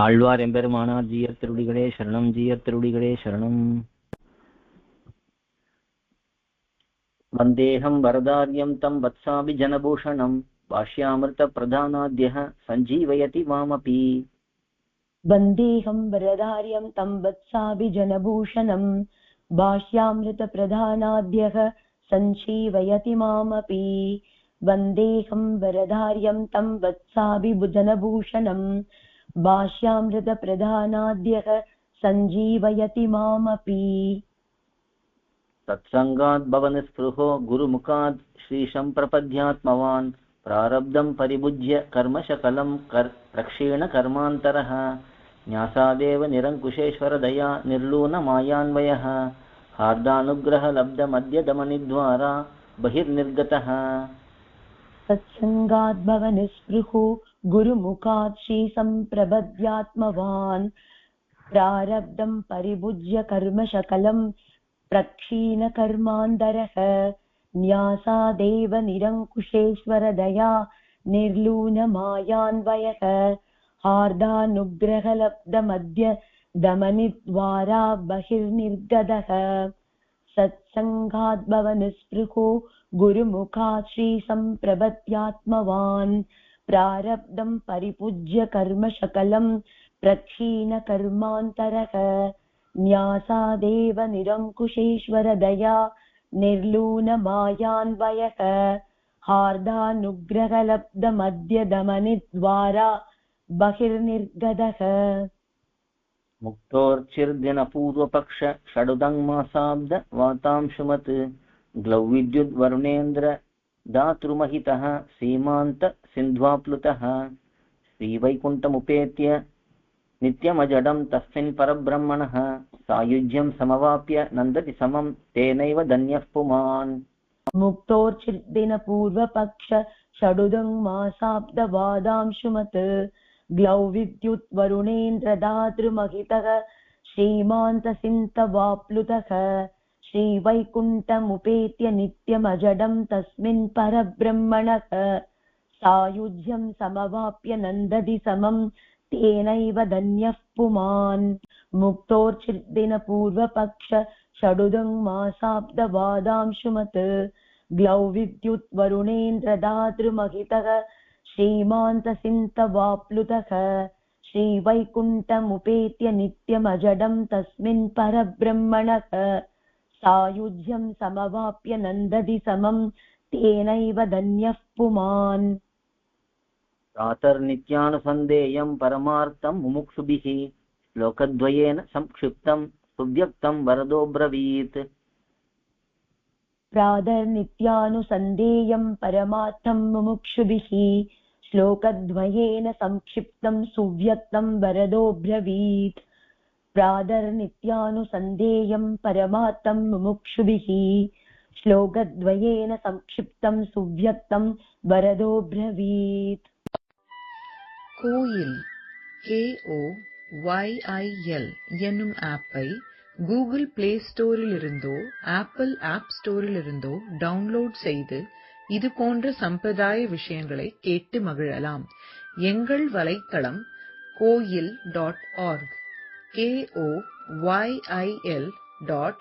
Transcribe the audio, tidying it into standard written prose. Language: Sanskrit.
ஆழ்வார் எம்பெருமானார் ஜீயர் திருடிகளே சரணம், ஜீயர் திருடிகளே சரணம். வந்தேகம் வரதாரியம் தம் வத்சாபி ஜனபூஷணம் பாஷ்யாமிருத பிரதானாத்யः சஞ்சீவயதி மாமபி. வந்தேகம் வரதாரியம் தம் வத்சாபி ஜனபூஷணம் பாஷ்யாமிருத பிரதானாத்யः சஞ்சீவயதி மாமபி. வந்தேகம் வரதாரியம் தம் வத்சாபி ஜனபூஷணம் பாஷ்யாமிருத பிரதானாத்யः சஞ்சீவயதி மாமபி. तत्संगात् भवनिस्पृहो गुरुमुखात् श्रीशं प्रपद्यात्मवान् प्रारब्धं परिभुज्य कर्मशकलं प्रक्षीण कर्मान्तरः न्यासादेव निरङ्कुशेश्वर दया निर्लूनमायान्वयः हार्दानुग्रहलब्धमद्य दमनिद्वारा बहिर्निर्गतः. तत्संगात् भवनिस्पृहो गुरुमुखात् श्रीशं प्रपद्यात्मवान् प्रारब्धं परिभुज्य कर्मशकलं प्रक्षीण कर्मान्तरः न्यासादेव निरङ्कुशेश्वर दया निर्लूनमायान्वयः हार्दानुग्रहलब्धमद्य दमनिद्वारा बहिर्निर्गतः. सत्सङ्गात् भवनिस्पृहो गुरुमुखात् श्रीशं प्रपद्यात्मवान् प्रारब्धं परिपूज्य कर्मशकलं प्रक्षीण कर्मान्तरः न्यासादेव निरङ्कुशेश्वर दया निर्लूनमायान्वयः हार्दानुग्रहलब्धमद्य दमनिद्वारा बहिर्निर्गतः. मुक्तोर्चिर्दिनपूर्वपक्ष षडुदङ्मासाब्द वातांशुमत् ग्लौविद्युद्वरुणेन्द्र दातृमहितः सीमान्त सिन्ध्वाप्लुतः श्रीवैकुण्ठमुपेत्य नित्यमजडं तस्मिन् परब्रह्मणः सायुज्यं समवाप्य नन्दति समं तेनैव धन्यः पुमान्. मुक्तोर्चिद्दिनपूर्वपक्ष षडुदङ्मासाब्दवादांशुमत् ग्लौविद्युद्वरुणेन्द्रदातृमहितः श्रीमान्तसिन्तवाप्लुतः श्रीवैकुण्ठमुपेत्य नित्यमजडं तस्मिन् परब्रह्मणः सायुज्यं समवाप्य नन्दति समं तेनैव धन्यः पुमान्. मुक्तोर्चिद्दिनपूर्वपक्ष षडुदङ्मासाब्दवादांशुमत् ग्लौविद्युद्वरुणेन्द्रदातृमहितः श्रीमान्तसिन्तवाप्लुतः श्रीवैकुण्ठमुपेत्य नित्यमजडं तस्मिन् परब्रह्मणः सायुज्यं समवाप्य नन्दति समं तेनैव धन्यः पुमान्. प्रातर्नित्यानुसन्धेयं परमार्थं मुमुक्षुभिः श्लोकद्वयेन संक्षिप्तं सुव्यक्तं वरदो ब्रवीत्. प्रातर्नित्यानुसन्धेयं परमार्थं मुमुक्षुभिः श्लोकद्वयेन संक्षिप्तं सुव्यक्तं वरदो ब्रवीत्. प्रातर्नित्यानुसन्धेयं परमार्थं मुमुक्षुभिः श्लोकद्वयेन संक्षिप्तं सुव्यक्तं वरदो ब्रवीत्. கோயில் KOYIL என்னும் ஆப்பை கூகுள் பிளே ஸ்டோரிலிருந்தோ ஆப்பிள் ஆப் ஸ்டோரிலிருந்தோ டவுன்லோட் செய்து இது போன்ற சம்பிரதாய விஷயங்களை கேட்டு மகிழலாம். எங்கள் வலைத்தளம் koil.org KOYIL.org.